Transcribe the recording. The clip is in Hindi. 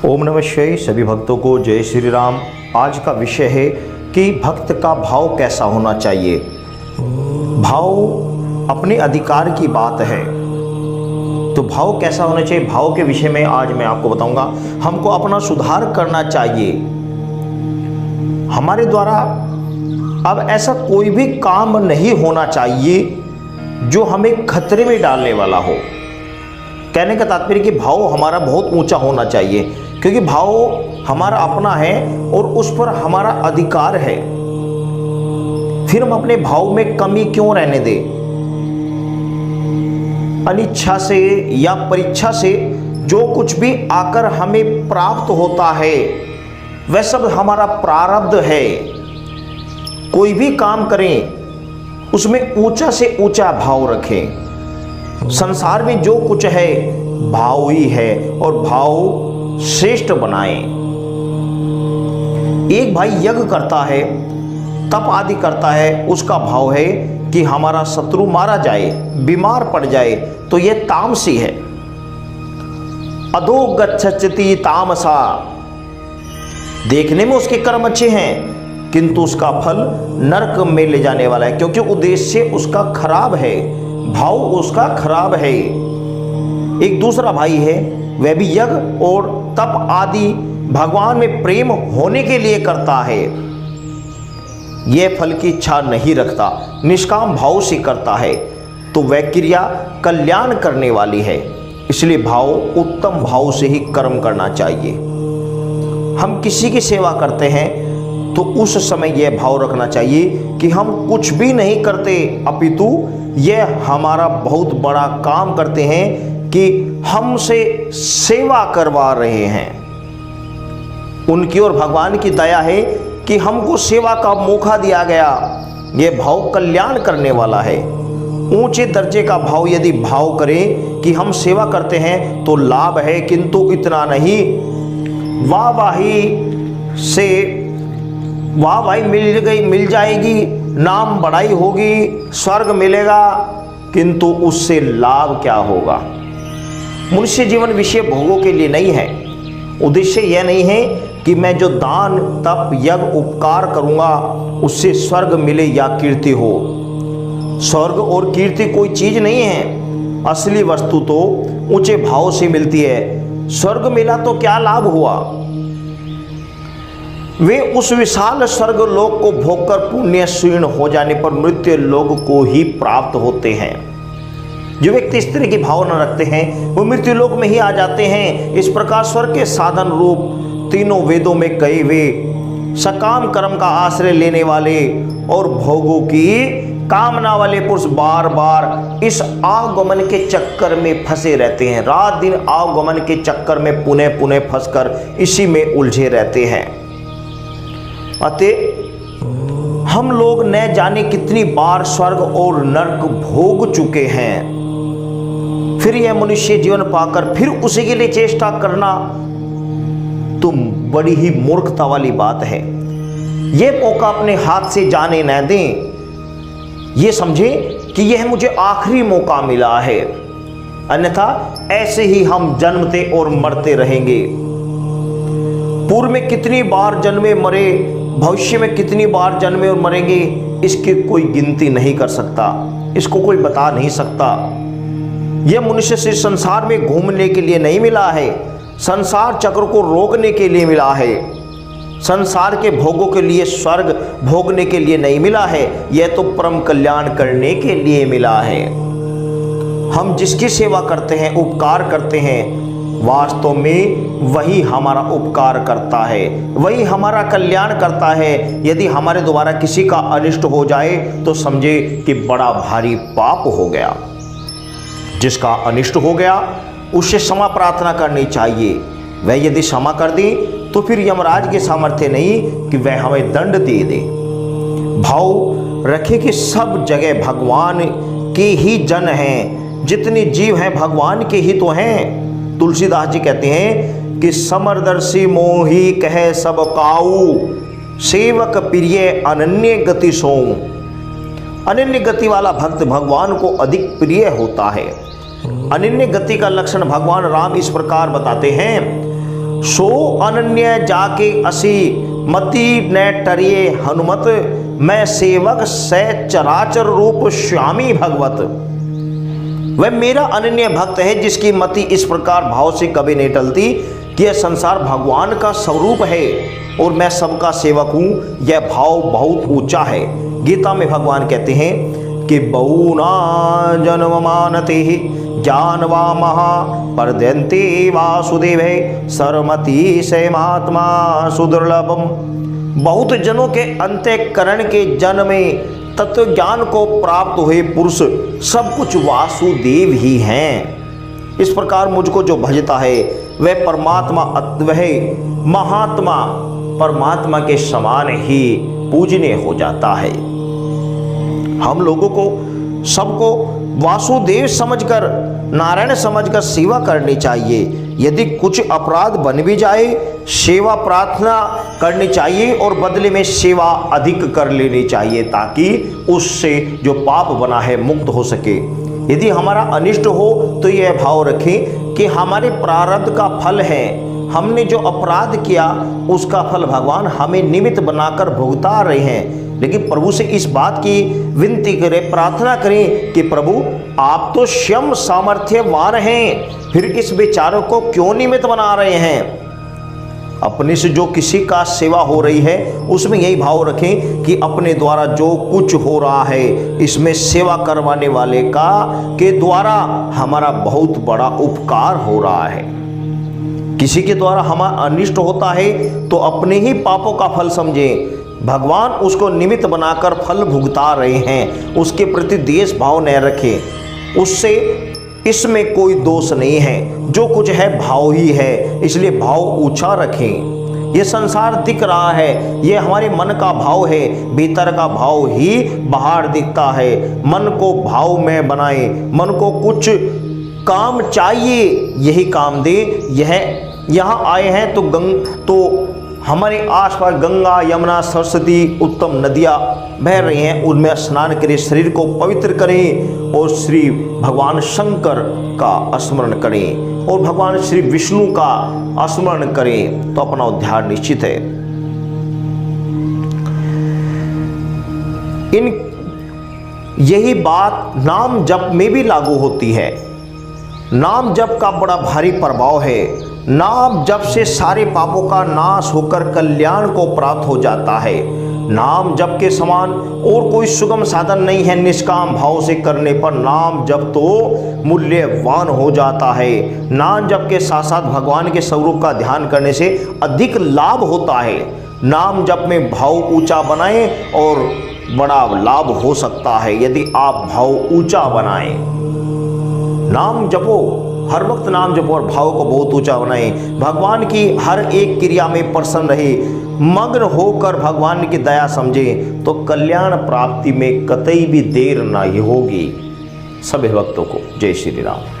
ओम नमः शिवाय। सभी भक्तों को जय श्री राम। आज का विषय है कि भक्त का भाव कैसा होना चाहिए। भाव अपने अधिकार की बात है, तो भाव कैसा होना चाहिए, भाव के विषय में आज मैं आपको बताऊंगा। हमको अपना सुधार करना चाहिए। हमारे द्वारा अब ऐसा कोई भी काम नहीं होना चाहिए जो हमें खतरे में डालने वाला हो। कहने का तात्पर्य कि भाव हमारा बहुत ऊंचा होना चाहिए, क्योंकि भाव हमारा अपना है और उस पर हमारा अधिकार है। फिर हम अपने भाव में कमी क्यों रहने दें। अनिच्छा से या परीक्षा से जो कुछ भी आकर हमें प्राप्त होता है वह सब हमारा प्रारब्ध है। कोई भी काम करें उसमें ऊंचा से ऊंचा भाव रखें। संसार में जो कुछ है भाव ही है और भाव श्रेष्ठ बनाएं। एक भाई यज्ञ करता है, तप आदि करता है, उसका भाव है कि हमारा शत्रु मारा जाए, बीमार पड़ जाए, तो यह तामसी है। अधो गच्छति तामसा। देखने में उसके कर्म अच्छे हैं किंतु उसका फल नरक में ले जाने वाला है, क्योंकि उद्देश्य उसका खराब है, भाव उसका खराब है। एक दूसरा भाई है, वह भी यज्ञ और तप आदि भगवान में प्रेम होने के लिए करता है। यह फल की इच्छा नहीं रखता, निष्काम भाव से करता है, तो वह क्रिया कल्याण करने वाली है। इसलिए भाव, उत्तम भाव से ही कर्म करना चाहिए। हम किसी की सेवा करते हैं तो उस समय यह भाव रखना चाहिए कि हम कुछ भी नहीं करते, अपितु यह हमारा बहुत बड़ा काम करते हैं कि हमसे सेवा करवा रहे हैं। उनकी ओर भगवान की दया है कि हमको सेवा का मौका दिया गया। यह भाव कल्याण करने वाला है। ऊंचे दर्जे का भाव यदि भाव करें कि हम सेवा करते हैं तो लाभ है, किंतु इतना नहीं। वाहवाही से वाहवाही मिल जाएगी, नाम बड़ाई होगी, स्वर्ग मिलेगा, किंतु उससे लाभ क्या होगा। मनुष्य जीवन विषय भोगों के लिए नहीं है। उद्देश्य यह नहीं है कि मैं जो दान तप यज्ञ उपकार करूंगा उससे स्वर्ग मिले या कीर्ति हो। स्वर्ग और कीर्ति कोई चीज नहीं है। असली वस्तु तो ऊंचे भाव से मिलती है। स्वर्ग मिला तो क्या लाभ हुआ। वे उस विशाल स्वर्ग लोक को भोगकर पुण्य क्षीण हो जाने पर मृत्यु लोक को ही प्राप्त होते हैं। जो व्यक्ति इस तरह की भावना रखते हैं वो मृत्यु लोक में ही आ जाते हैं। इस प्रकार स्वर्ग के साधन रूप तीनों वेदों में कहे हुए सकाम कर्म का आश्रय लेने वाले और भोगों की कामना वाले पुरुष बार बार इस आगमन के चक्कर में फंसे रहते हैं। रात दिन आगमन के चक्कर में पुनः पुनः फंसकर इसी में उलझे रहते हैं। अतः हम लोग न जाने कितनी बार स्वर्ग और नरक भोग चुके हैं। फिर यह मनुष्य जीवन पाकर फिर उसी के लिए चेष्टा करना तो बड़ी ही मूर्खता वाली बात है। यह मौका अपने हाथ से जाने न दें। यह समझें कि यह मुझे आखिरी मौका मिला है, अन्यथा ऐसे ही हम जन्मते और मरते रहेंगे। पूर्व में कितनी बार जन्मे मरे, भविष्य में कितनी बार जन्मे और मरेंगे, इसकी कोई गिनती नहीं कर सकता, इसको कोई बता नहीं सकता। यह मनुष्य से संसार में घूमने के लिए नहीं मिला है, संसार चक्र को रोकने के लिए मिला है। संसार के भोगों के लिए, स्वर्ग भोगने के लिए नहीं मिला है, यह तो परम कल्याण करने के लिए मिला है। हम जिसकी सेवा करते हैं, उपकार करते हैं, वास्तव में वही हमारा उपकार करता है, वही हमारा कल्याण करता है। यदि हमारे द्वारा किसी का अनिष्ट हो जाए तो समझे कि बड़ा भारी पाप हो गया। जिसका अनिष्ट हो गया उससे क्षमा प्रार्थना करनी चाहिए। वह यदि क्षमा कर दे तो फिर यमराज के सामर्थ्य नहीं कि वह हमें दंड दे दे। भाव रखे कि सब जगह भगवान के ही जन हैं, जितने जीव हैं भगवान के ही तो हैं। तुलसीदास जी कहते हैं कि समरदर्शी मोही कहे सब काऊ, सेवक प्रिय अनन्य गति सो। अनन्य गति वाला भक्त भगवान को अधिक प्रिय होता है। अनन्य गति का लक्षण भगवान राम इस प्रकार बताते हैं, सो अनन्य जाके असी मति न टरिए हनुमत, मैं सेवक से चराचर रूप श्यामी भगवत। वह मेरा अनन्य भक्त है जिसकी मति इस प्रकार भाव से कभी नहीं टलती कि यह संसार भगवान का स्वरूप है और मैं सबका सेवक हूँ। यह भाव बहुत ऊंचा है। गीता में भगवान कहते हैं कि बहुना जन्म मानते जानवा महा परदंते वासुदेव सरमति से महात्मा सुदुर्लभम। बहुत जनों के अंतःकरण के जन्म में तत्व ज्ञान को प्राप्त हुए पुरुष सब कुछ वासुदेव ही हैं। इस प्रकार मुझको जो भजता है वह परमात्मा, वह महात्मा परमात्मा के समान ही पूजनीय हो जाता है। हम लोगों को सबको वासुदेव समझकर, नारायण समझकर सेवा करनी चाहिए। यदि कुछ अपराध बन भी जाए, सेवा प्रार्थना करनी चाहिए और बदले में सेवा अधिक कर लेनी चाहिए ताकि उससे जो पाप बना है मुक्त हो सके। यदि हमारा अनिष्ट हो तो यह भाव रखें कि हमारे प्रारब्ध का फल है, हमने जो अपराध किया उसका फल भगवान हमें निमित्त बनाकर भुगता रहे हैं। लेकिन प्रभु से इस बात की विनती करें, प्रार्थना करें कि प्रभु आप तो स्वयं सामर्थ्यवान हैं, फिर इस बेचारों को क्यों निमित्त बना रहे हैं। अपने से जो किसी का सेवा हो रही है उसमें यही भाव रखें कि अपने द्वारा जो कुछ हो रहा है इसमें सेवा करवाने वाले का के द्वारा हमारा बहुत बड़ा उपकार हो रहा है। किसी के द्वारा हमारा अनिष्ट होता है तो अपने ही पापों का फल समझें। भगवान उसको निमित्त बनाकर फल भुगता रहे हैं, उसके प्रति द्वेष भाव न रखें। उससे इसमें कोई दोष नहीं है, जो कुछ है भाव ही है, इसलिए भाव ऊंचा रखें। ये संसार दिख रहा है, ये हमारे मन का भाव है, भीतर का भाव ही बाहर दिखता है। मन को भाव में बनाए, मन को कुछ काम चाहिए यही काम दे। यह यहाँ आए हैं तो हमारे आसपास गंगा, यमुना, सरस्वती उत्तम नदियाँ बह रही हैं, उनमें स्नान करें, शरीर को पवित्र करें और श्री भगवान शंकर का स्मरण करें और भगवान श्री विष्णु का स्मरण करें तो अपना उद्धार निश्चित है। यही बात नाम जप में भी लागू होती है। नाम जप का बड़ा भारी प्रभाव है। नाम जप से सारे पापों का नाश होकर कल्याण को प्राप्त हो जाता है। नाम जप के समान और कोई सुगम साधन नहीं है। निष्काम भाव से करने पर नाम जप तो मूल्यवान हो जाता है। नाम जप के साथ साथ भगवान के स्वरूप का ध्यान करने से अधिक लाभ होता है। नाम जप में भाव ऊंचा बनाएं और बड़ा लाभ हो सकता है यदि आप भाव ऊंचा बनाएं। नाम जपो, हर वक्त नाम जपो और भाव को बहुत ऊंचा बनाएं। भगवान की हर एक क्रिया में प्रसन्न रहे, मग्न होकर भगवान की दया समझें तो कल्याण प्राप्ति में कतई भी देर नहीं होगी। सभी भक्तों को जय श्री राम।